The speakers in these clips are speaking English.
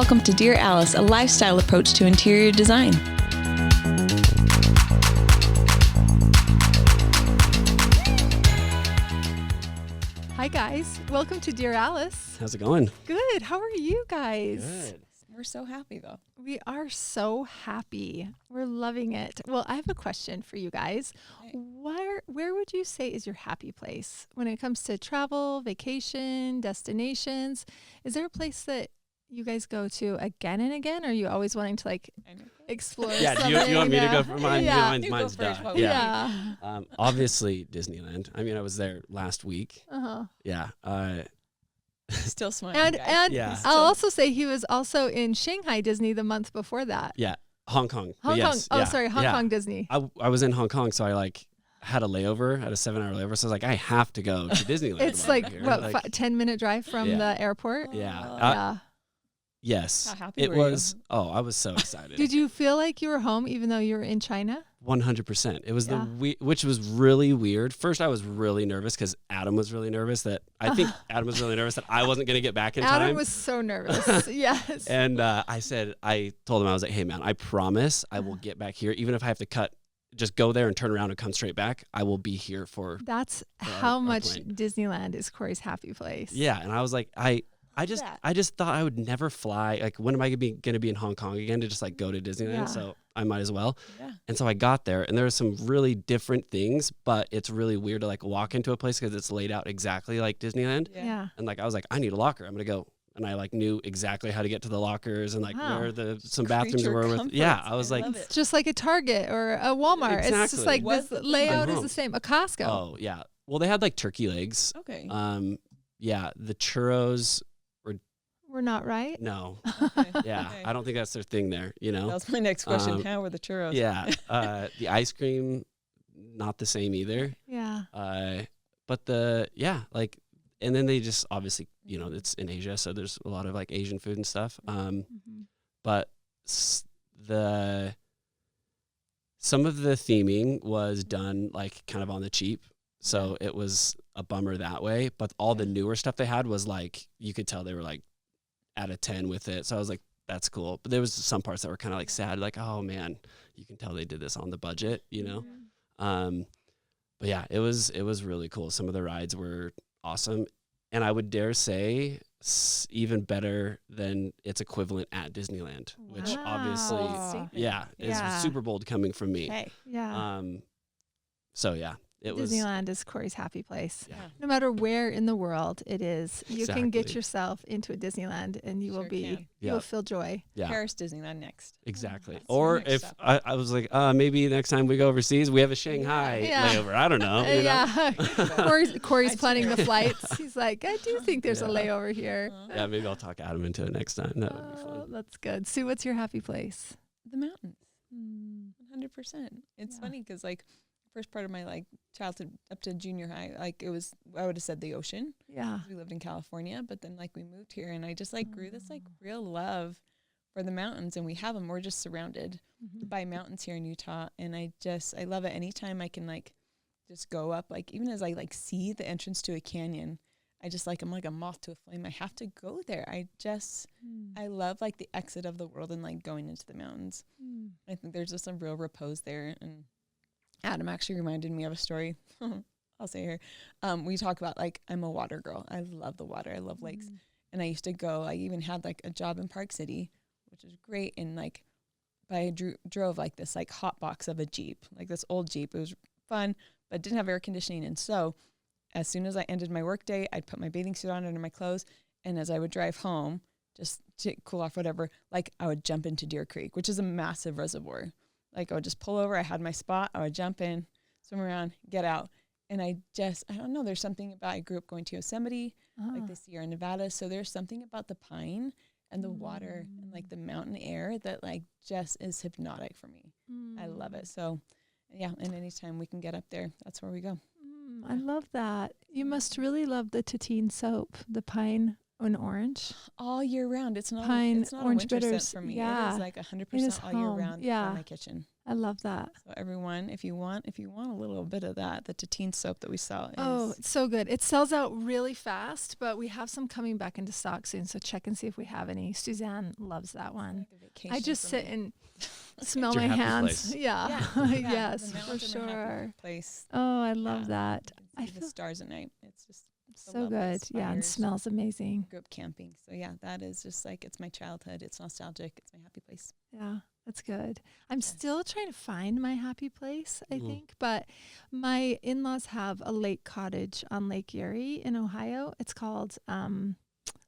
Welcome to Dear Alice, a lifestyle approach to interior design. Hi guys, welcome to Dear Alice. How's it going? Good, how are you guys? Good. We're so happy though. We are so happy. We're loving it. Well, I have a question for you guys. Okay. Where would you say is your happy place when it comes to travel, vacation, destinations? Is there a place that you guys go to again and again? Or are you always wanting to explore Yeah, do something? you want me to go for mine? Yeah. Mine's, You go mine's first, done. what Yeah. Yeah. Obviously Disneyland. I mean, I was there last week. Uh-huh. Yeah. Still smiling. And guys. and Yeah. I'll also say he was also in Shanghai Disney the month before that. Yeah. Hong Kong. But Hong Kong. yes, Oh, yeah, sorry, Hong yeah. Kong Disney. I was in Hong Kong, so I had a layover, had a 7-hour layover. So I was like, I have to go to Disneyland. It's while I'm like here. what, 10-minute drive from Yeah. the airport? Yeah. Yeah. Yes. How happy it were you? was. Oh, I was so excited. Did you feel like you were home even though you were in China? 100%. It was Yeah. which was really weird. First, I was really nervous because Adam was really nervous that I think Adam was really nervous that I wasn't going to get back in Adam time. was so nervous. Yes. And I told him, I was like, hey man, I promise I will get back here. Even if I have to just go there and turn around and come straight back, I will be here for. That's our how much plane. Disneyland is Corey's happy place. Yeah. And I was like, I just thought I would never fly. Like, when am I going to be in Hong Kong again to just go to Disneyland? Yeah. So I might as well. Yeah. And so I got there, and there were some really different things, but it's really weird to walk into a place because it's laid out exactly like Disneyland. Yeah. And I was like, I need a locker. I'm going to go. And I knew exactly how to get to the lockers and Wow. where some bathrooms Creature were with. comforts. Yeah. I was I like, love it. It's just like a Target or a Walmart. It's just Exactly. like What's this the layout is home? the same. A Costco. oh yeah. Well, they had turkey legs. Okay. Yeah. The churros. We're not right. No. Okay. Yeah. Okay. I don't think that's their thing there, That was my next question. Um, How were the churros? Yeah. The ice cream, not the same either. Yeah. But and then they just obviously, it's in Asia, so there's a lot of Asian food and stuff. Mhm. But some of the theming was done kind of on the cheap, so it was a bummer that way. But all the newer stuff they had was you could tell they were out of 10 with it. So I was like, that's cool. But there was some parts that were kind of sad, oh man, you can tell they did this on the budget, Mhm. But yeah, it was really cool. Some of the rides were awesome, and I would dare say even better than its equivalent at Disneyland, which obviously, Wow. yeah, is Yeah. super bold coming from me. Hey. Yeah. So yeah, it was. Disneyland is Corey's happy place. Yeah. No matter where in the world it is, you can get Exactly. yourself into a Disneyland and you will Sure be, can. you Yeah. will feel joy. Yeah, Paris Disneyland next. exactly. That's Or your next if step. I was like, maybe next time we go overseas, we have a Shanghai Yeah. layover. I don't know. Yeah. Corey's I planning the cheer. flights. He's like, I do think there's a Yeah. layover here. Yeah, maybe I'll talk Adam into it next time. That would be Oh, fun. that's good. Sue, what's your happy place? The mountains. Hmm. 100%. It's Yeah. funny because first part of my childhood up to junior high, I would have said the ocean. Yeah. We lived in California, but then we moved here and I just grew this real love for the mountains, and we have them. We're just surrounded Mhm. by mountains here in Utah, and I love it. Anytime I can just go up, even as I see the entrance to a canyon, I just I'm like a moth to a flame. I have to go there. I love the exit of the world and going into the mountains. Mm. I think there's just some real repose there. And Adam actually reminded me of a story. I'll say here. We talk about I'm a water girl. I love the water. I love lakes. Mm. And I used to go, I even had a job in Park City, which was great. And but I drove this hot box of a Jeep, this old Jeep. It was fun, but it didn't have air conditioning. And so as soon as I ended my work day, I'd put my bathing suit on under my clothes. And as I would drive home, just to cool off, whatever, I would jump into Deer Creek, which is a massive reservoir. I would just pull over. I had my spot. I would jump in, swim around, get out. And I don't know, there's something about, I grew up going to Yosemite, Ah. the Sierra Nevada. So there's something about the pine and the water and the mountain air that just is hypnotic for me. I love it. So yeah, and anytime we can get up there, that's where we go. I love that. You must really love the Tatine soap, the pine an orange. All year round. It's not. Pine, it's not orange a winter bitters. scent for me. Yeah. It is like 100% is all year home. round Yeah. in my kitchen. I love that. So everyone, if you want a little bit of that, the Tatine soap that we sell is Oh, it's so good. It sells out really fast, but we have some coming back into stock soon. So check and see if we have any. Suzanne loves that one. like a vacation I just for sit me. and smell It's your my happy hands. place. Yeah. Yeah, Yes, the for mountains are my happy sure. place. Oh, I love Yeah. that. You I can see the feel stars at night. It's just so lovely. good. Yeah, and Spires. smells amazing. Grew up camping, so yeah, that is just like it's my childhood. It's nostalgic. It's my happy place. Yeah, that's good. I'm still trying to find my happy place, I Mhm. think, but my in-laws have a lake cottage on Lake Erie in Ohio. It's called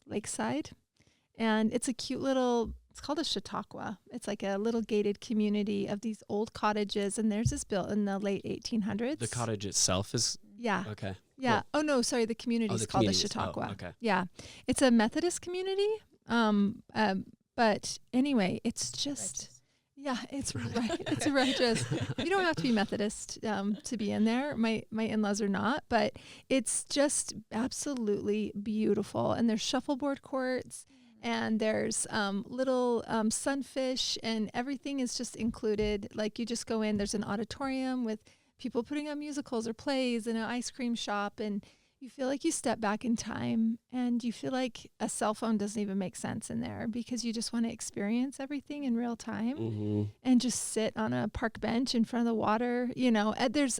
Lakeside, and it's a cute little, it's called a Chautauqua. It's like a little gated community of these old cottages, and theirs is built in the late 1800s. The cottage itself is Yeah. okay. Yeah. Oh, no, sorry. The community is the called the community is- oh, Chautauqua. okay. Yeah. It's a Methodist community. But anyway, it's just, Righteous. yeah, it's right. It's righteous. You don't have to be Methodist to be in there. My in-laws are not, but it's just absolutely beautiful. And there's shuffleboard courts, and there's little sunfish, and everything is just included. Like you just go in. There's an auditorium with people putting on musicals or plays, and an ice cream shop, and you feel like you step back in time, and you feel like a cell phone doesn't even make sense in there, because you just want to experience everything in real time Mm-hmm. and just sit on a park bench in front of the water. You know, there's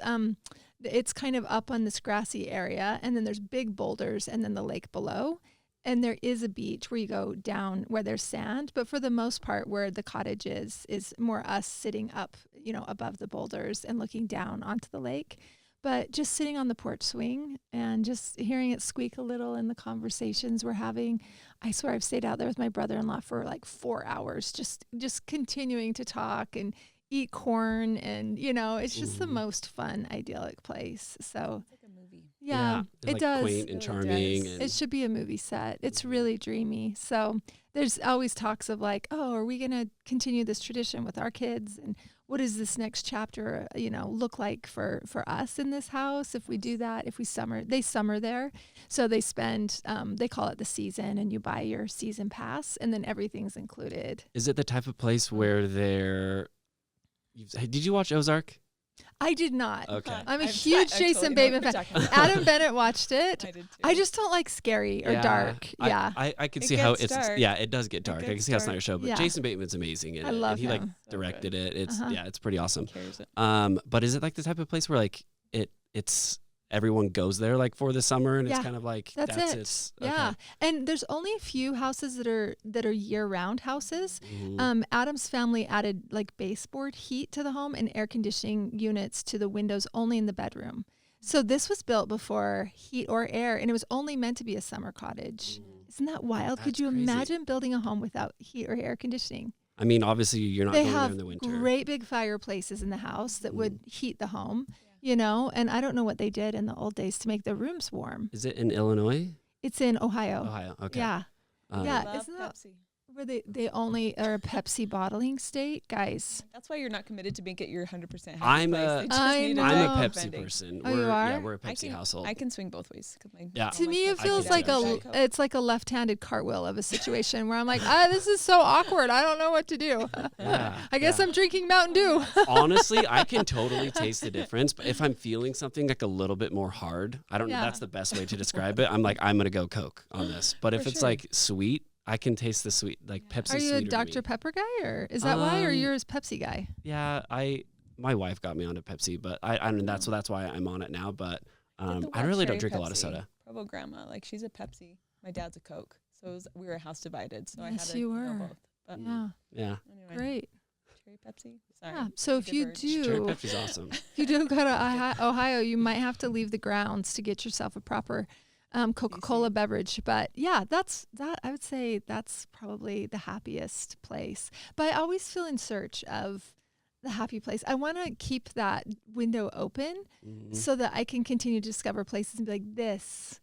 it's kind of up on this grassy area, and then there's big boulders, and then the lake below. And there is a beach where you go down where there's sand, but for the most part, where the cottage is more us sitting up, you know, above the boulders and looking down onto the lake. But just sitting on the porch swing and just hearing it squeak a little in the conversations we're having. I swear I've stayed out there with my brother-in-law for like 4 hours, just continuing to talk and eat corn, and you know, it's just the Mhm. most fun, idyllic place. So It's like a movie. yeah, it like does. quaint and Really charming. does. And It should be a movie set. It's really dreamy. So there's always talks of like, oh, are we going to continue this tradition with our kids? And what does this next chapter, you know, look like for us in this house? If we do that, if we they summer there. So they spend, they call it the season, and you buy your season pass, and then everything's included. is it the type of place where did you watch Ozark? I did not. Okay. I'm a I've- huge I Jason totally know Bateman what fan. you're talking about. Adam Bennett watched it. I did too. I just don't like scary or dark. Yeah. I can It see how gets it's dark. yeah, it does get dark. I can gets see how it's not dark. your show, but Yeah. Jason Bateman's amazing in I it. love and he like him. So directed good. it. It's Uh-huh. yeah, it's pretty awesome. Carries it. But is it like the type of place where like it's everyone goes there like for the summer, and Yeah, it's kind of like that's it. It's okay. Yeah. And there's only a few houses that are year-round houses. Mhm. Adam's family added like baseboard heat to the home and air conditioning units to the windows only in the bedroom. So this was built before heat or air, and it was only meant to be a summer cottage. Isn't that wild? Could That's you crazy. imagine building a home without heat or air conditioning? I mean, obviously you're not They going there have in the winter. great big fireplaces in the house that would heat the home, you know, and I don't know what they did in the old days to make the rooms warm. Is it in Illinois? It's in Ohio. Ohio. Okay. Yeah. Yeah. Love Isn't that Pepsi. where they only are a Pepsi bottling state? Guys. That's why you're not committed to make it your 100% happy I'm place. a- They just I need know. I'm a Oh. Pepsi person. Oh, you Yeah, are? we're a I Pepsi can, household. I can swing both ways. 'Cause my Yeah. mom To me, likes it I can feels do like that. Diet Coke. it's like a left-handed cartwheel of a situation where I'm like, this is so awkward. I don't know what to do. Yeah, I guess yeah. I'm drinking Mountain Dew. Honestly, I can totally taste the difference. But if I'm feeling something like a little bit more hard, I don't know. Yeah. That's the best way to describe it. I'm like, I'm gonna go Coke on this. But if For it's sure. like sweet, I can taste the sweet. Like Pepsi. Are you a sweeter to Dr. me. Pepper guy, or is that why, or Um, you're a Pepsi guy? Yeah, my wife got me onto Pepsi, but I mean that's why I'm on it now. But Get the I wild really don't cherry drink a lot of Pepsi. soda. Provo grandma, like she's a Pepsi. My dad's a Coke. So we were house divided. So I Yes, had to you know were. both. But Yeah, Yeah, anyway, great. cherry Pepsi. Sorry. Yeah. So if you diverged. cherry do, Pepsi's awesome. if you do go to Ohio, you might have to leave the grounds to get yourself a proper Coca-Cola beverage. But yeah, I would say that's probably the happiest place. But I always feel in search of the happy place. I want to keep that window open Mhm. so that I can continue to discover places and be like, this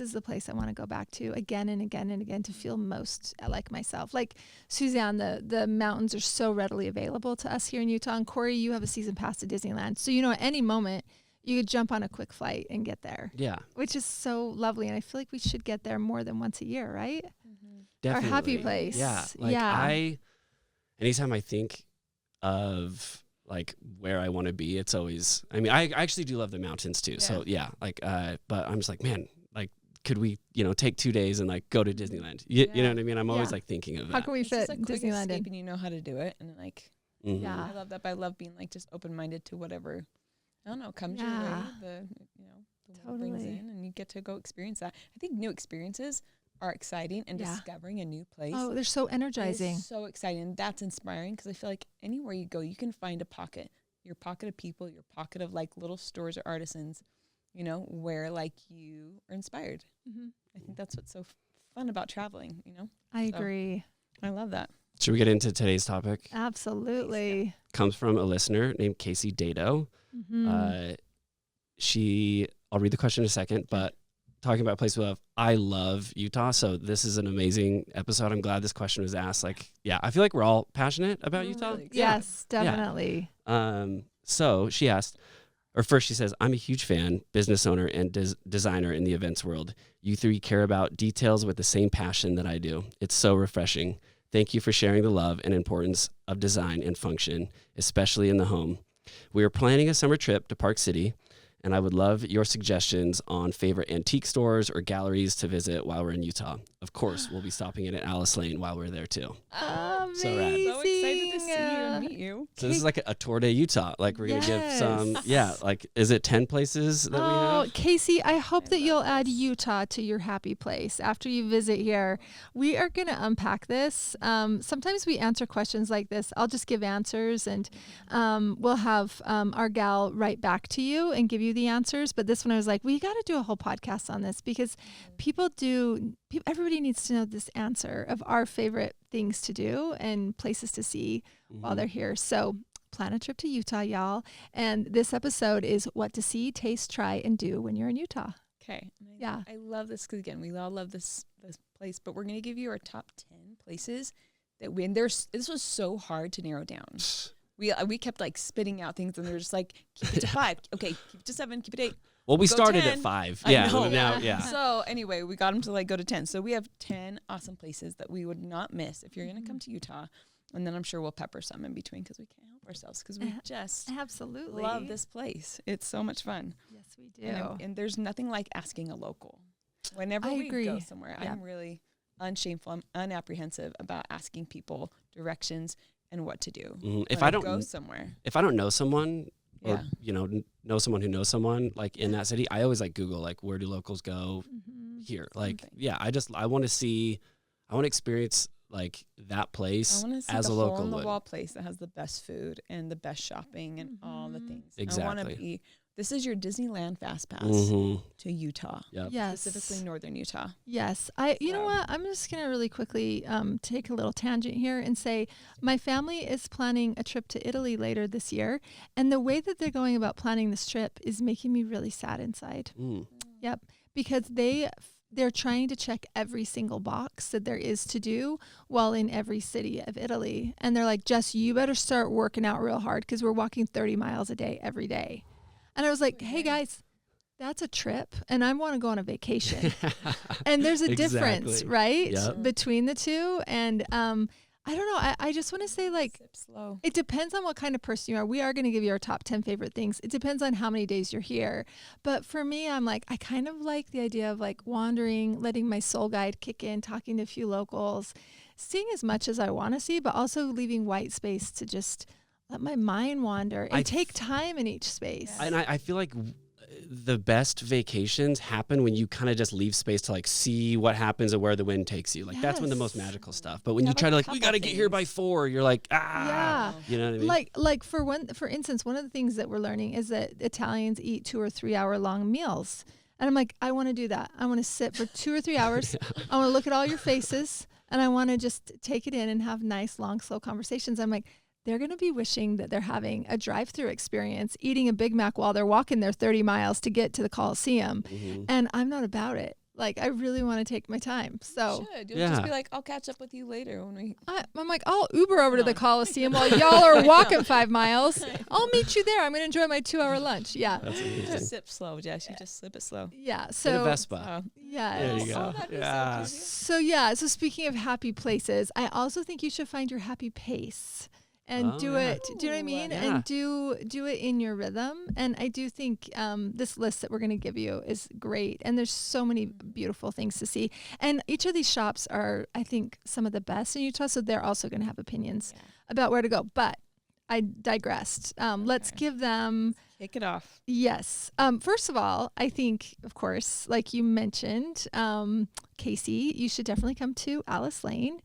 is the place I want to go back to again and again and again to feel most like myself. Like Suzanne, the mountains are so readily available to us here in Utah. And Corey, you have a season pass to Disneyland. So, you know, at any moment you could jump on a quick flight and get there, Yeah, which is so lovely. And I feel like we should get there more than once a year, right? definitely. Our happy place. Yeah, like anytime I think of like where I want to be, it's always, I mean, I actually do love the mountains too. So yeah, like, but I'm just like, man, like, could we, take 2 days and like go to Disneyland? You know what I mean? I'm always like thinking of that. How can we It's fit just a quick Disneyland escape in? and you know how to do it, and like Mhm. Yeah. I love that. But I love being like just open-minded to whatever, I don't know, comes your way. Yeah. The world brings Totally. in, and you get to go experience that. I think new experiences are exciting, and Yeah. discovering a new place. Oh, they're so energizing. Is so exciting. That's inspiring because I feel like anywhere you go, you can find a pocket. Your pocket of people, your pocket of like little stores or artisans, where like you are inspired. Mm-hmm. I think that's what's so fun about traveling. I So- agree. I love that. Should we get into today's topic? Absolutely. Comes from a listener named Casey Dado. Mhm. I'll read the question in a second, but talking about place we love, I love Utah. So this is an amazing episode. I'm glad this question was asked. Like, yeah, I feel like we're all passionate about We're Utah. really excited. Yes, definitely. So she asked, or first she says, I'm a huge fan, business owner, and designer in the events world. You three care about details with the same passion that I do. It's so refreshing. Thank you for sharing the love and importance of design and function, especially in the home. We are planning a summer trip to Park City, and I would love your suggestions on favorite antique stores or galleries to visit while we're in Utah. Of course, we'll be stopping in at Alice Lane while we're there too. Amazing. So rad. So excited to see you and meet you. So this is like a tour de Utah. Like we're gonna give some, Yes. like, is it 10 places that we have? Casey, I hope that you'll add Utah to your happy place after you visit here. We are going to unpack this. Sometimes we answer questions like this. I'll just give answers, and we'll have our gal write back to you and give you the answers. But this one, I was like, we got to do a whole podcast on this because everybody needs to know this answer of our favorite things to do and places to see while they're here. So plan a trip to Utah, y'all. And this episode is what to see, taste, try, and do when you're in Utah. Okay. Yeah. I love this because again, we all love this place, but we're gonna give you our top 10 places that this was so hard to narrow down. We kept like spitting out things, and they're just like, keep it to 5. Okay, keep it to 7. Keep it 8. Well, we Go started 10. at 5. I Yeah. know. Now, yeah. So anyway, we got them to like go to 10. So we have 10 awesome places that we would not miss if you're gonna come to Utah, and then I'm sure we'll pepper some in between because we can't help ourselves because we just Absolutely. love this place. It's so much fun. Yes, we do. And there's nothing like asking a local. Whenever I we agree. go somewhere, Yeah. I'm really unshameful. I'm unapprehensive about asking people directions and what to do. If when I don't go somewhere, if I don't know someone, or Yeah. know someone who knows someone like in that city, I always like Google like where do locals go Mhm. here. Like Something. yeah, I want to experience like that I place want to see as the a hole local in the would. wall place that has the best food and the best shopping and all the Mhm. things. Exactly. This is your Disneyland fast pass Mhm. to Utah, Yep. Yes. specifically northern Utah. Yes. You know So- what? I'm just going to really quickly take a little tangent here and say my family is planning a trip to Italy later this year. And the way that they're going about planning this trip is making me really sad inside. Mm. Yep. Because they're trying to check every single box that there is to do while in every city of Italy. And they're like, Jess, you better start working out real hard because we're walking 30 miles a day every day. And I was like, hey, guys, that's a trip. And I want to go on a vacation. And there's a difference, Exactly. right, Yep. between the two. And I don't know. I just want to say, like, Sip slow. it depends on what kind of person you are. We are going to give you our top 10 favorite things. It depends on how many days you're here. But for me, I'm like, I kind of like the idea of like wandering, letting my soul guide kick in, talking to a few locals, seeing as much as I want to see, but also leaving white space to just let my mind wander and take time in each space. And I feel like the best vacations happen when you kind of just leave space to like see what happens and where the wind takes you. Like that's when the most Yes. magical stuff. But when Yeah, you try to like like, we couple got to get here by things. 4, you're like, Yeah. you know what I mean? Like for instance, one of the things that we're learning is that Italians eat 2 or 3 hour long meals. And I'm like, I want to do that. I want to sit for 2 or 3 hours. I want to look at all your faces and I want to just take it in and have nice, long, slow conversations. I'm like, they're going to be wishing that they're having a drive-through experience, eating a Big Mac while they're walking their 30 miles to get to the Coliseum. Mhm. And I'm not about it. Like, I really want to take my time. So Should. You'll just Yeah. be like, I'll catch up with you later when we. I'm like, I'll Uber over to the No. Coliseum while y'all are walking 5 miles. I'll meet you there. I'm going to enjoy my 2-hour lunch. Yeah. That's You amazing. just sip slow, Jess. You just sip it slow. Yeah. Get a So, Vespa. yeah. There you Oh, go. that'd be so Yeah. cute. So yeah, so speaking of happy places, I also think you should find your happy pace and Oh, do yeah. it. Do you know what I mean? Yeah. And do it in your rhythm. And I do think this list that we're going to give you is great. And there's so many beautiful things to see. And each of these shops are, I think, some of the best in Utah. So they're also going to have opinions about where to go. But I digressed. Let's Okay. give them. Kick it off. Yes. First of all, I think, of course, like you mentioned, Casey, you should definitely come to Alice Lane.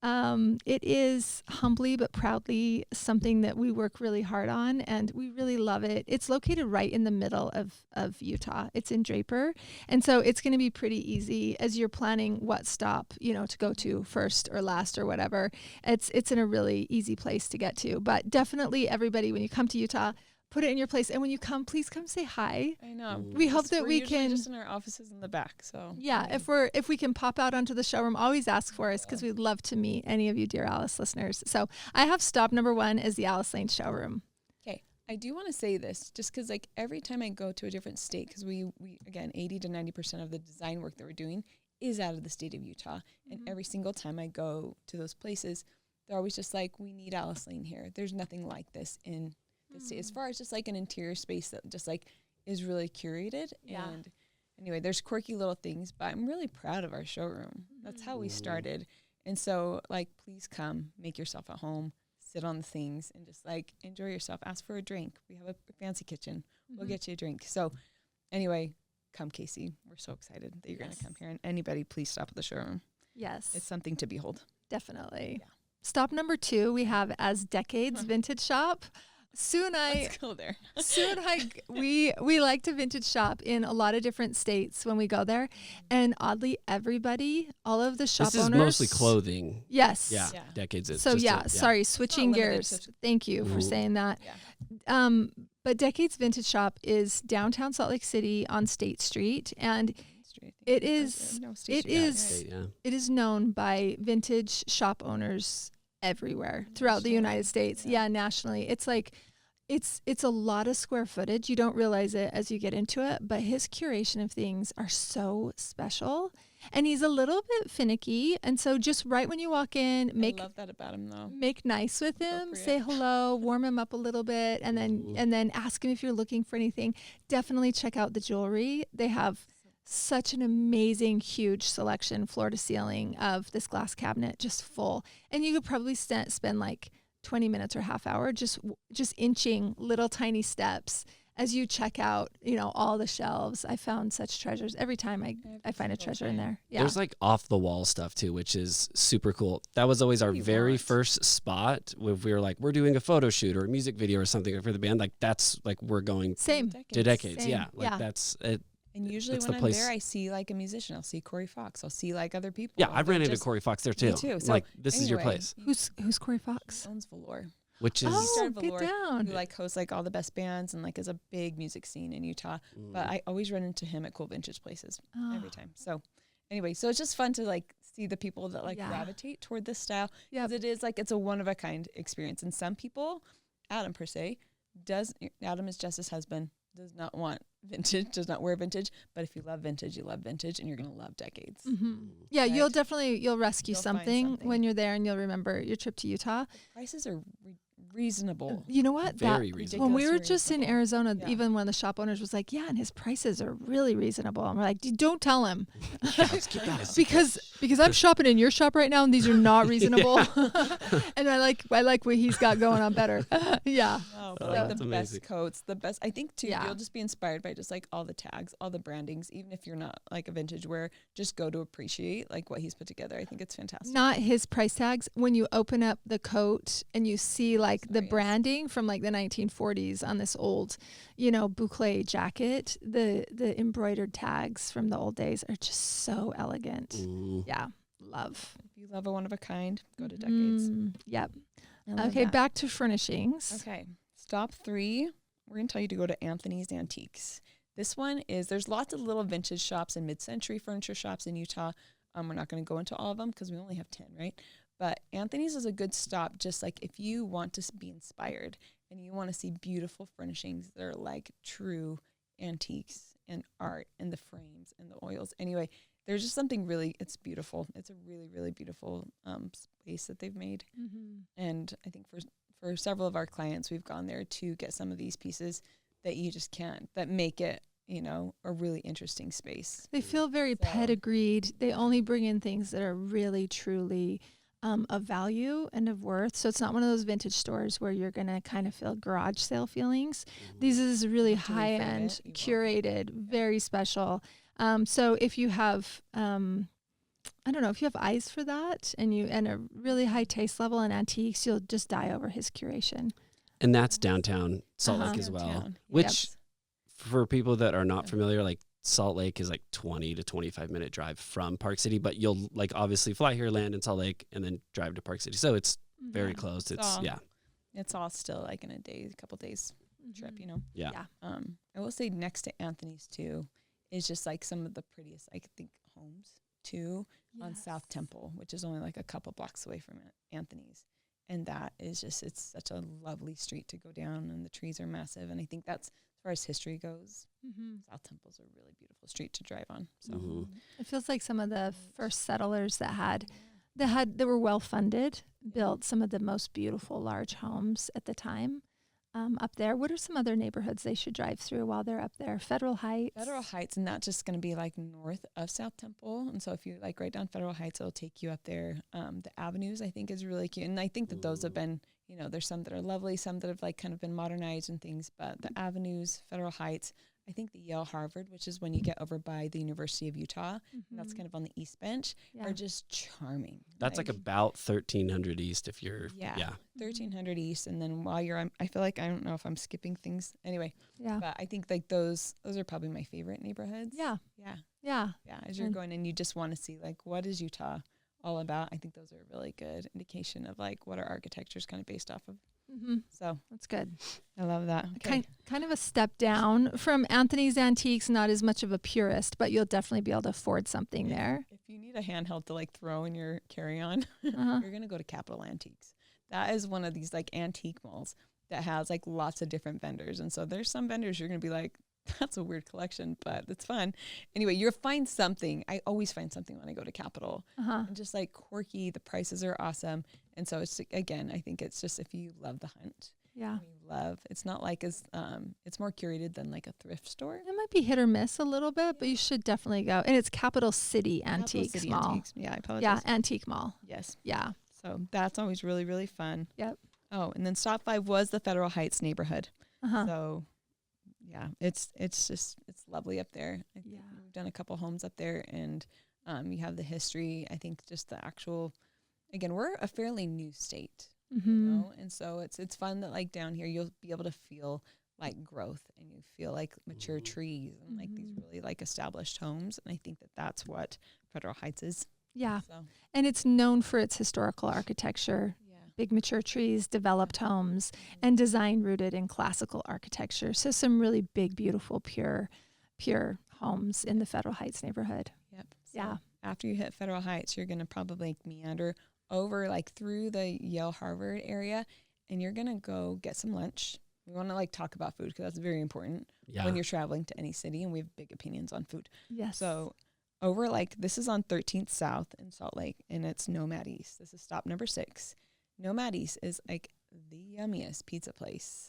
It is humbly but proudly something that we work really hard on, and we really love it. It's located right in the middle of Utah. It's in Draper. And so it's going to be pretty easy as you're planning what stop, to go to first or last or whatever. It's in a really easy place to get to. But definitely everybody, when you come to Utah, put it in your place. And when you come, please come say hi. I know. Mm. We hope Just- that we're we usually can. just in our offices in the back. So Yeah, if we can pop out onto the showroom, always ask for us because we'd love to meet any of you, dear Alice listeners. So I have stop number 1 as the Alice Lane showroom. Okay, I do want to say this just because like every time I go to a different state, because we again 80 to 90% of the design work that we're doing is out of the state of Utah, and every single time I go to those places, they're always just like, we need Alice Lane here. There's nothing like this in the state as far as just like an interior space that just like is really curated. Yeah. And anyway, there's quirky little things, but I'm really proud of our showroom. That's how we started. And so like, please come, make yourself at home, sit on the things and just like enjoy yourself. Ask for a drink. We have a fancy kitchen. We'll get you a drink. So anyway, come Casey. We're so excited that you're going to come here, and anybody please stop at the showroom. Yes, It's something to behold. definitely. Yeah. Stop number 2 we have as Decades Vintage Shop. Let's go there. We like to vintage shop in a lot of different states when we go there, and oddly, all of the shop This is owners, mostly clothing. Yes. Yeah. Yeah. Decades. It's So just yeah, sorry, switching limited gears. to- Thank you for Mhm. saying that. Yeah. But Decades Vintage Shop is downtown Salt Lake City on State Street, and it is it is known by vintage shop owners everywhere throughout the United States. Yeah, nationally. It's like it's a lot of square footage. You don't realize it as you get into it, but his curation of things are so special. And he's a little bit finicky, and so just right when you walk in, I love that about him though. make nice with him, Appropriate. say hello, warm him up a little bit, and then ask him if you're looking for anything. Definitely check out the jewelry. They have such an amazing, huge selection, floor to ceiling, of this glass cabinet, just full. And you could probably spend like 20 minutes or half hour just inching little tiny steps as you check out, all the shelves. I found such treasures every time I find a treasure in there. Yeah. There's like off the wall stuff too, which is super cool. That was always our you very want? first spot. If we were like, we're doing a photo shoot or a music video or something for the band, like that's like we're going Same. to Decades. Same. Yeah. Like Yeah. that's it. And usually It's when the I'm place- there, I see like a musician. I'll see Corey Fox. I'll see like other people. Yeah. I've They're ran into just- Corey Fox there too. Me too. So like this is your anyway, place, Who's Corey He Fox? owns Velour. which is Oh, started get Velour, down. Who like hosts like all the best bands and like is a big music scene in Utah. But I always run into him at cool vintage places every time. So anyway, so it's just fun to like see the people that like Yeah. gravitate toward this style. Yep. Because it is like, it's a one of a kind experience. And some people, Adam per se, Adam is Jess's husband, does not want vintage, does not wear vintage. But if you love vintage, you love vintage, and you're going to love Decades. Yeah, Right. you'll rescue You'll find something something. when you're there, and you'll remember your trip to Utah. Prices are reasonable. You know what? very reasonable. When we were Ridiculously just in reasonable. Arizona, Yeah. even when the shop owners was like, "Yeah, and his prices are really reasonable," and we're like, "Don't tell him," Let's keep that a because I'm shopping in your shop right now, and these are not reasonable. And I like what he's got going on better. Yeah. Oh, but Oh, like that's the amazing. best coats, the best. I think too, Yeah. you'll just be inspired by just like all the tags, all the brandings. Even if you're not like a vintage wearer, just go to appreciate like what he's put together. I think it's fantastic. Not his price tags. When you open up the coat and you see like the Nice. branding from like the 1940s on this old, boucle jacket, the embroidered tags from the old days are just so elegant. Mm. Yeah, love. If you love a one of a kind, go to Decades. Yep. I love Okay, that. back to furnishings. Okay, stop 3. We're gonna tell you to go to Anthony's Antiques. This one is, there's lots of little vintage shops and mid-century furniture shops in Utah. We're not going to go into all of them because we only have 10, right? But Anthony's is a good stop, just like if you want to be inspired and you want to see beautiful furnishings that are like true antiques and art and the frames and the oils. Anyway, there's just something really, it's beautiful. It's a really, really beautiful space that they've made. And I think for several of our clients, we've gone there to get some of these pieces that you just can't, that make it, you know, a really interesting space. They feel very pedigreed. They only bring in things that are really, truly of value and of worth. So it's not one of those vintage stores where you're going to kind of feel garage sale feelings. These is really high end, curated, very special. So if you have, I don't know, if you have eyes for that and a really high taste level in antiques, you'll just die over his curation. And that's downtown Salt Lake as well, Downtown. which for people that are not familiar, like Salt Lake is like 20 to 25 minute drive from Park City, but you'll like obviously fly here, land in Salt Lake, and then drive to Park City. So it's very close. It's all still like in a couple days trip, you know? Yeah. I will say next to Anthony's too is just like some of the prettiest, I think, homes too on South Temple, which is only like a couple blocks away from Anthony's. And that is just, it's such a lovely street to go down, and the trees are massive. And I think that's, as far as history goes, South Temple's a really beautiful street to drive on. So It feels like some of the first settlers that were well funded, built some of the most beautiful large homes at the time up there. What are some other neighborhoods they should drive through while they're up there? Federal Heights, and that's just going to be like north of South Temple. And so if you like right down Federal Heights, it'll take you up there. The avenues I think is really cute. And I think that those have been, you know, there's some that are lovely, some that have like kind of been modernized and things, but the avenues, Federal Heights, I think the Yale Harvard, which is when you get over by the University of Utah, and that's kind of on the East Bench, are just charming. That's like about 1300 East if you're, 1300 East. And then while you're, I feel like, I don't know if I'm skipping things anyway, but I think like those are probably my favorite neighborhoods. Yeah. As you're going and you just want to see like, what is Utah all about? I think those are a really good indication of like what our architecture is kind of based off of. So That's good. I love that. Okay. Kind of a step down from Anthony's Antiques, not as much of a purist, but you'll definitely be able to afford something there. If you need a handheld to like throw in your carry-on, you're going to go to Capital Antiques. That is one of these like antique malls that has like lots of different vendors. And so there's some vendors you're going to be like, that's a weird collection, but it's fun. Anyway, you'll find something. I always find something when I go to Capital. And just like quirky, the prices are awesome. And so it's, again, I think it's just if you love the hunt. It's not like it's more curated than like a thrift store. It might be hit or miss a little bit, but you should definitely go. And it's Capital City Antiques Mall. Antiques. Yeah, I apologize. Yeah, Antique Mall. Yes. Yeah. So that's always really, really fun. Yep. Oh, and then stop 5 was the Federal Heights neighborhood. So yeah, it's lovely up there. I think we've done a couple homes up there, and you have the history. I think just the actual, again, we're a fairly new state, you know, and so it's fun that like down here you'll be able to feel like growth, and you feel like mature trees and like these really like established homes. And I think that that's what Federal Heights is. Yeah. So. And it's known for its historical architecture. Big mature trees, developed homes, and design rooted in classical architecture. So some really big, beautiful, pure homes in the Federal Heights neighborhood. Yep. So after you hit Federal Heights, you're going to probably meander over like through the Yale Harvard area, and you're going to go get some lunch. We want to like talk about food because that's very important when you're traveling to any city, and we have big opinions on food. Yes. So over like, this is on 13th South in Salt Lake, and it's Nomad East. This is stop number 6. Nomad East is like the yummiest pizza place,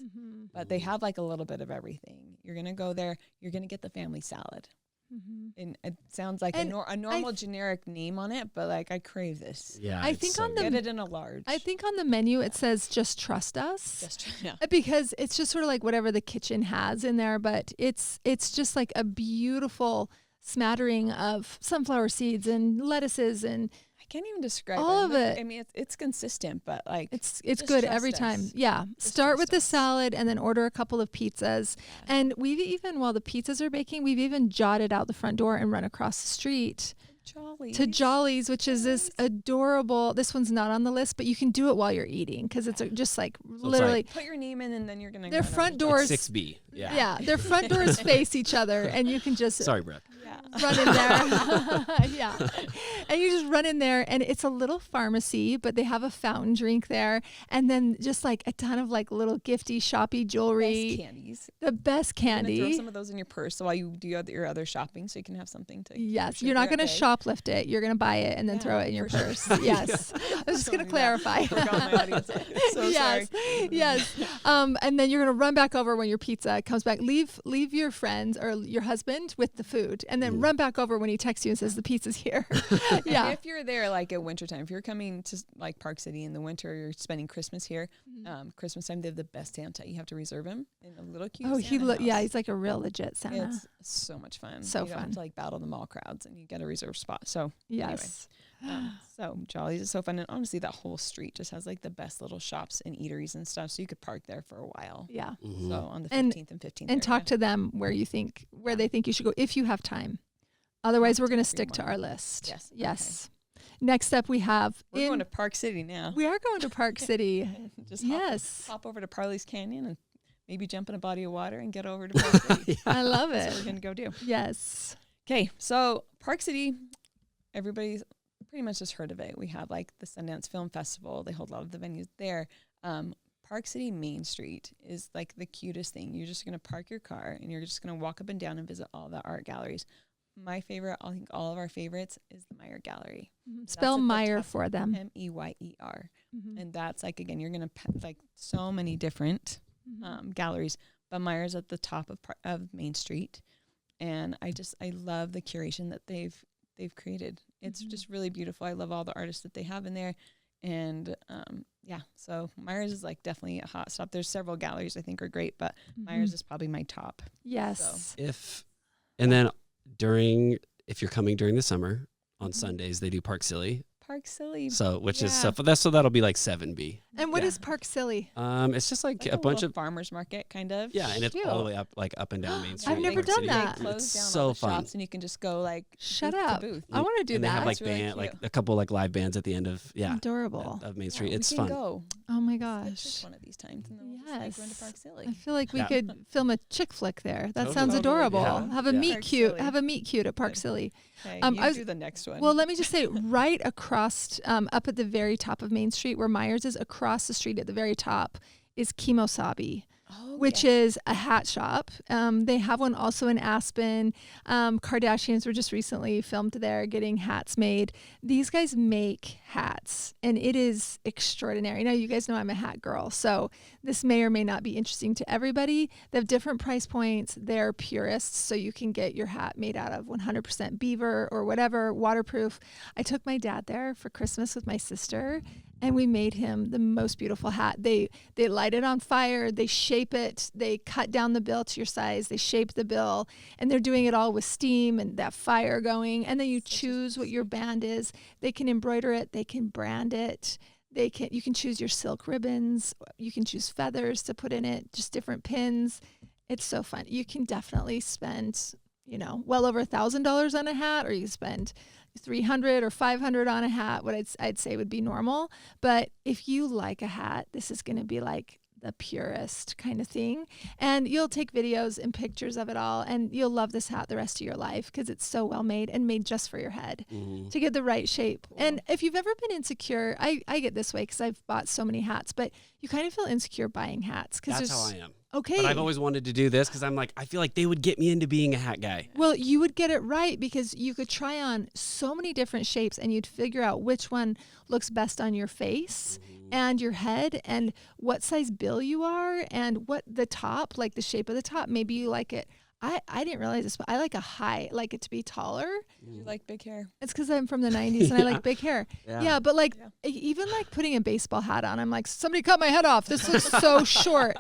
but they have like a little bit of everything. You're going to go there. You're going to get the family salad. And it sounds like a normal generic name on it, but like I crave this. Yeah. I think so get it in a large. I think on the menu it says just trust us. Because it's just sort of like whatever the kitchen has in there, but it's just like a beautiful smattering of sunflower seeds and lettuces, and I can't even describe all of it. I mean, it's consistent, but like it's good every time. Yeah. Start with the salad and then order a couple of pizzas. And we've even, while the pizzas are baking, we've even jotted out the front door and run across the street Jollies. to Jollies, which is this adorable. This one's not on the list, but you can do it while you're eating because it's just like literally. Put your name in, and then you're gonna. Their go down front the- doors. It's 6B. Yeah. Yeah, their front doors face each other, and you can just Sorry, Brooke. Yeah. run in there. Yeah. And you just run in there, and it's a little pharmacy, but they have a fountain drink there. And then just like a ton of like little gifty, shoppy jewelry. Best candies. The best You're gonna throw candy. some of those in your purse so while you do your other shopping, so you can have something to. Yes, keep you're not your going to bag. shoplift it. You're going to buy it and then throw Yeah, it in your for sure. purse. Yes. I was just going to clarify. Forgot my audience. So yes. sorry. Yes. And then you're going to run back over when your pizza comes back. Leave your friends or your husband with the food, and then run back over when he texts you and says the pizza's here. Yeah. And if you're there like at wintertime, if you're coming to like Park City in the winter, you're spending Christmas here. Christmas time, they have the best Santa. You have to reserve him in a little cute. Oh, Santa yeah, house. he's like a real legit Santa. It's so much fun. So you don't have fun. to like battle the mall crowds, and you get a reserved spot. So Yes. so Jollies is so fun, and honestly, that whole street just has like the best little shops and eateries and stuff. So you could park there for a while. Yeah. Mhm. So on the And- 15th and 15th, And talk to them where they think you should go if you have time. Otherwise, we're going to stick to our list. Yes, okay. Yes. Next up, we have We're going to Park City now. we are going to Park City. Just Yes. hop over to Parley's Canyon and maybe jump in a body of water and get over to Park City. I love That's what we're it. gonna go do. Yes. Okay, so Park City, everybody's pretty much just heard of it. We have like the Sundance Film Festival. They hold a lot of the venues there. Park City Main Street is like the cutest thing. You're just gonna park your car and you're just gonna walk up and down and visit all the art galleries. My favorite, I think all of our favorites, is the Meyer Gallery. Spell at the Meyer top. for them. Meyer. Mhm. And that's like, again, you're going to like so many different galleries, but Meyer's at the top of Main Street. And I love the curation that they've created. It's just really beautiful. I love all the artists that they have in there. And so Meyer's is like definitely a hot stop. There's several galleries I think are great, but Meyer's is probably my top. Yes. And then if you're coming during the summer on Sundays, they do Park Silly. Park Silly. So which is Yeah. so that'll be like 7B. And what Yeah. is Park Silly? It's just like a bunch little of farmers market kind of. yeah, and it's Cute. all the way up and down Main Street. I've in never Park done City. that. They close It's down so all the fun. shops and you can just go like Shut booth to up. booth. I want to do And they that. have like It's really band, like cute. a couple like live bands at the end of Adorable. of Main Street. Yeah, It's we fun. can go. Oh my Let's just gosh. one of these times, and then we'll just like run to Yes. Park Silly. I feel like we Yeah. could film a chick flick there. That Totally. sounds Totally. adorable. Yeah. Have a Yeah. meet Park cute. Silly. Have a meet cute at Park Okay. Silly. Okay, I you was- do the next one. Well, let me just say, right across, up at the very top of Main Street, where Myers is, across the street at the very top, is Kimosabi, which is a hat shop. They have one also in Aspen. Kardashians were just recently filmed there getting hats made. These guys make hats, and it is extraordinary. Now, you guys know I'm a hat girl, so this may or may not be interesting to everybody. They have different price points. They're purists, so you can get your hat made out of 100% beaver or whatever, waterproof. I took my dad there for Christmas with my sister, and we made him the most beautiful hat. They light it on fire, they shape it, they cut down the bill to your size, they shape the bill, and they're doing it all with steam and that fire going. And then you choose what your band is. They can embroider it, they can brand it. You can choose your silk ribbons, you can choose feathers to put in it, just different pins. It's so fun. You can definitely spend, well over $1,000 on a hat, or you can spend $300 or $500 on a hat. What I'd say would be normal. But if you like a hat, this is going to be like the purest kind of thing. And you'll take videos and pictures of it all, and you'll love this hat the rest of your life because it's so well made and made just for your head to get the right shape. And if you've ever been insecure, I get this way because I've bought so many hats, but you kind of feel insecure buying hats because That's how I am. Okay. But I've always wanted to do this because I'm like, I feel like they would get me into being a hat guy. Well, you would get it right because you could try on so many different shapes and you'd figure out which one looks best on your face and your head and what size bill you are and what the top, like the shape of the top. Maybe you like it. I didn't realize this, but I like like it to be taller. You like big hair. It's because I'm from the 90s and I like big hair. Yeah, but like Yeah. even like putting a baseball hat on, I'm like, somebody cut my head off. This looks so short.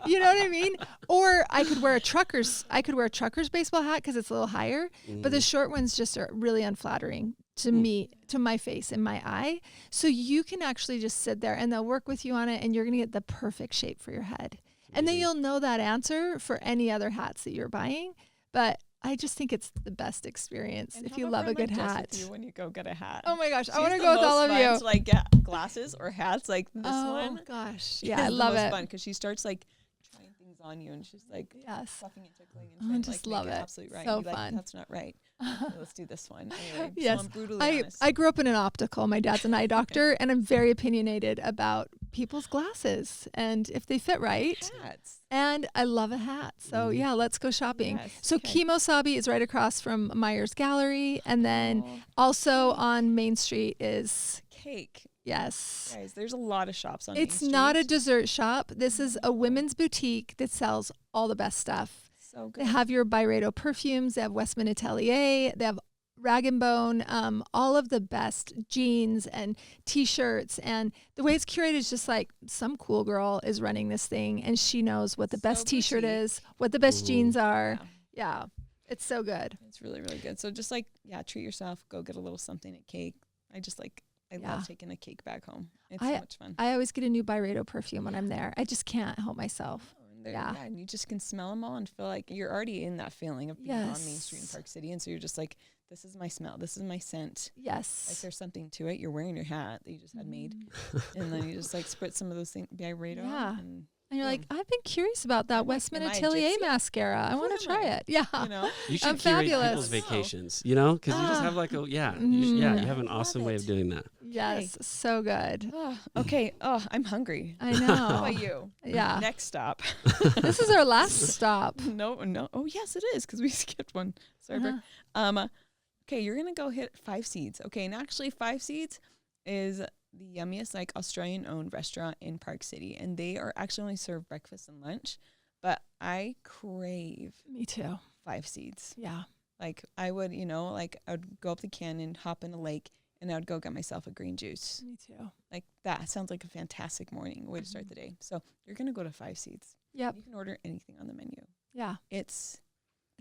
You know what I mean? Or I could wear a trucker's baseball hat because it's a little higher, but the short ones just are really unflattering to me, to my face and my eye. So you can actually just sit there and they'll work with you on it and you're going to get the perfect shape for your head. And then you'll know that answer for any other hats that you're buying. But I just think it's the best experience And if have you a love a friend good like Jess hat. with you when you go get a hat. Oh my gosh, I She's want to the go with all most of fun you. to, like get glasses or hats like this Oh one. gosh, is yeah, I the love most it. fun because she starts like trying things on you and she's like Yes. fluffing and tickling and Oh, I trying to just like love make it it. absolutely right. So And you're fun. like, that's not right. Okay, let's do this one. Anyway, Yes. so I'm brutally honest. I grew up in an optical. My dad's an eye doctor, and I'm very opinionated about people's glasses and if they fit right. Hats. And I love a hat. So yeah, let's go shopping. Yes, So okay. Kimosabi is right across from Myers Gallery. And then Oh, also on Main Street is, cake. yes. Guys, there's a lot of shops on It's Main not a Street. dessert shop. This is a women's boutique that sells all the best stuff. So They good. have your Byredo perfumes. They have Westman Atelier. They have Rag & Bone, all of the best jeans and T-shirts. And the way it's curated is just like some cool girl is running this thing, and she knows what the So best T-shirt boutique. is, what the best Ooh. jeans are. Yeah. Yeah, it's so good. It's really, really good. So just like, yeah, treat yourself. Go get a little something at cake. I Yeah. love taking a cake back home. It's I- so much fun. I always get a new Byredo perfume when I'm there. I just can't help myself. And they're- Yeah. yeah, and you just can smell them all and feel like you're already in that feeling of being on Main Street in Yes. Park City. And so you're just like, this is my smell. This is my scent. Like Yes. there's something to it. You're wearing your hat that you just had made. Mm. And then you just like spritz some of those things, Byredo. Yeah. And, And you're like, I've been curious about that I'm like, Westman am I a Atelier gypsy? mascara. I Who want to am try I? it. Yeah. you know, You should I'm curate fabulous. people's I know. vacations, you know, because you just Ah. have like you Mm. have an I love awesome way it. of doing that. Yes. So good. okay. Oh, I'm hungry. I How know. about you? Yeah. Next stop. This is our last stop. No. Oh, yes, it is because we skipped one. Sorry, Brooke. Okay, you're gonna go hit Five Seeds. Okay, and actually, Five Seeds is the yummiest like Australian-owned restaurant in Park City, and they are actually only serve breakfast and lunch. But I crave Me too. Five Seeds. Yeah. Like I would, like I would go up the canyon, hop in a lake, and I would go get myself a green juice. Me too. Like that sounds like a fantastic morning way to start the day. So you're gonna go to Five Seeds. Yep. You can order anything on the menu. Yeah. It's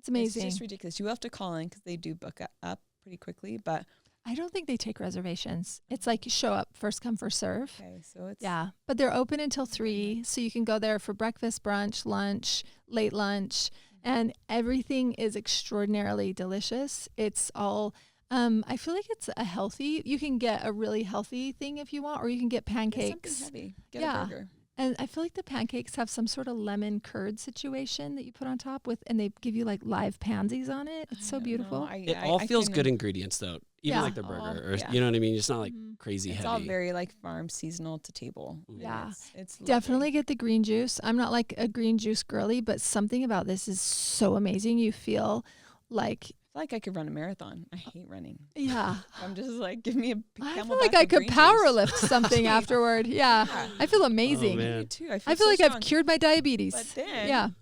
Amazing. It's just ridiculous. You have to call in because they do book up pretty quickly. But I don't think they take reservations. It's like you show up, first come, first serve. okay, so it's Yeah. But they're open until 3. So you can go there for breakfast, brunch, lunch, late lunch, and everything is extraordinarily delicious. It's all, I feel like it's a healthy, you can get a really healthy thing if you want, or you can get Get pancakes. something heavy. Get Yeah. a burger. And I feel like the pancakes have some sort of lemon curd situation that you put on top with, and they give you like live pansies on it. It's I so don't know. beautiful. It all feels good ingredients though, even Yeah. like the burger, or yeah. you know what I mean. It's not like Mhm. crazy It's heavy. all very like farm seasonal to table. And Yeah. it's lovely. Definitely get the green juice. I'm not like a green juice girly, but something about this is so amazing. You feel like, I feel like I could run a marathon. I hate running. yeah. I'm just like, give me a I Camelback feel like I of could green power juice. lift something afterward. Yeah. I feel amazing. man. Me too. I feel so like I've strong. cured my diabetes.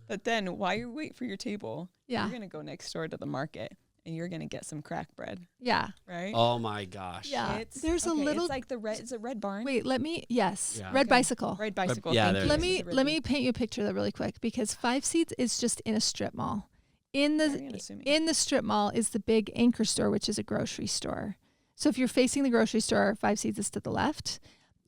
But then while you wait for your table, Yeah. you're gonna go next door to the market and you're gonna get some crack bread, Yeah. right? Oh my gosh. Yeah. It's, There's a little. It's like the red. Is it Red Barn? Wait, yes. Yeah. Red Okay. bicycle. Red bicycle. yeah, thank there you. it Let is. me This is a let red me paint you a picture of that really quick, because Five Seeds is just in a strip mall. In Very the unassuming. in the strip mall is the big Anchor store, which is a grocery store. So if you're facing the grocery store, Five Seeds is to the left.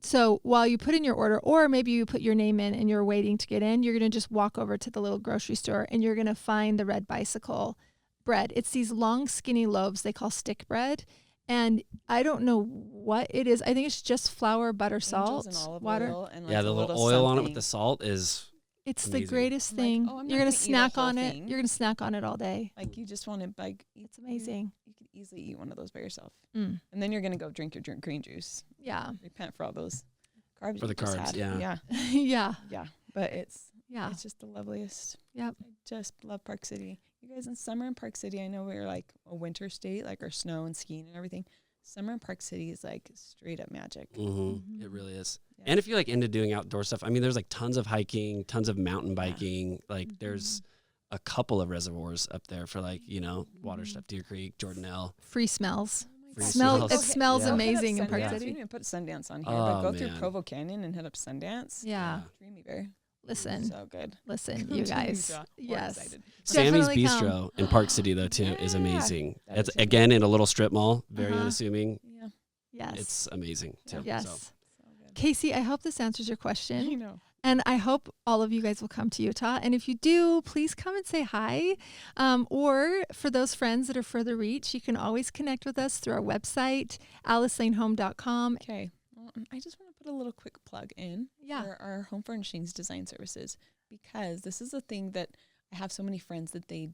So while you put in your order, or maybe you put your name in and you're waiting to get in, you're going to just walk over to the little grocery store and you're going to find the Red Bicycle bread. It's these long, skinny loaves they call stick bread. And I don't know what it is. I think it's just flour, butter, Angels salt, and olive water. oil and like Yeah, a the little oil on it with something. the salt is It's Amazing. the greatest I'm like, thing. oh, I'm not You're going gonna to eat a snack whole on it. thing. You're going to snack on it all day. Like you just want to like. It's amazing. You could easily eat one of those by yourself, Mm. and then you're gonna go drink your green juice. Yeah. Repent for all those carbs. For the you just carbs, had. yeah. Yeah. yeah. But it's Yeah. just the loveliest. Yep. I just love Park City. You guys in summer in Park City, I know we're like a winter state, like our snow and skiing and everything. Summer in Park City is like straight up magic. Mm-hmm. Mhm. It really is. Yeah. And if you're like into doing outdoor stuff, I mean, there's like tons of hiking, tons of mountain biking. Like there's a couple of reservoirs up there for like, water stuff, Deer Creek, Jordanelle. Free smells. Free It smells. smells Yeah. amazing in Park Yeah. We City. didn't even put Sundance on here, Oh, but go through man. Provo Canyon and hit up Sundance. Yeah. Dreamy Bear. Listen. So good. Listen, you guys. Yes. Excited. Sammy's Definitely come. Bistro in Park City though too is Yeah. amazing. That It's is really again in a little strip mall, very Uh-huh. unassuming. Yeah. Yes. It's amazing too. Yes. So. So good. Casey, I hope this answers your I question. know. And I hope all of you guys will come to Utah. And if you do, please come and say hi. Or for those friends that are further reach, you can always connect with us through our website, alicelanehome.com. Okay. Well, I just want to put a little quick plug in for our home furnishings design services, because this is a thing that I have so many friends that they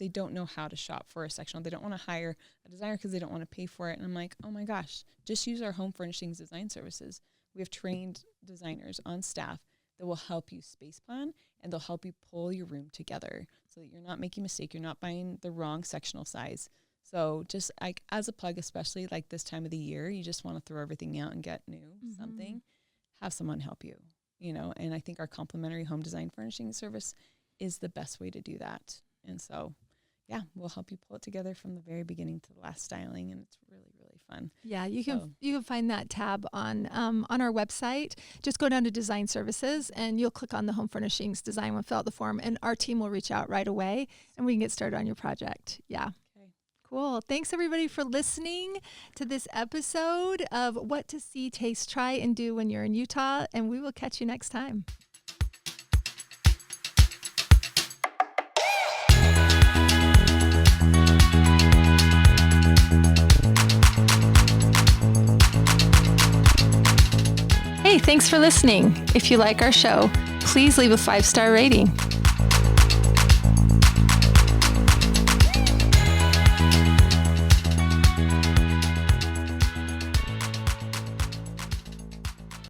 don't know how to shop for a sectional. They don't want to hire a designer because they don't want to pay for it. And I'm like, oh my gosh, just use our home furnishings design services. We have trained designers on staff that will help you space plan, and they'll help you pull your room together so that you're not making a mistake. You're not buying the wrong sectional size. So just like as a plug, especially like this time of the year, you just want to throw everything out and get new something, have someone help you, and I think our complimentary home design furnishing service is the best way to do that. And so, yeah, we'll help you pull it together from the very beginning to the last styling, and it's really, really fun. Yeah, you can find that tab on our website. Just go down to Design Services, and you'll click on the Home Furnishings Design one, fill out the form, and our team will reach out right away, and we can get started on your project. Yeah. Okay. Cool. Thanks, everybody, for listening to this episode of What to See, Taste, Try, and Do When You're in Utah, and we will catch you next time. Hey, thanks for listening. If you like our show, please leave a 5-star rating.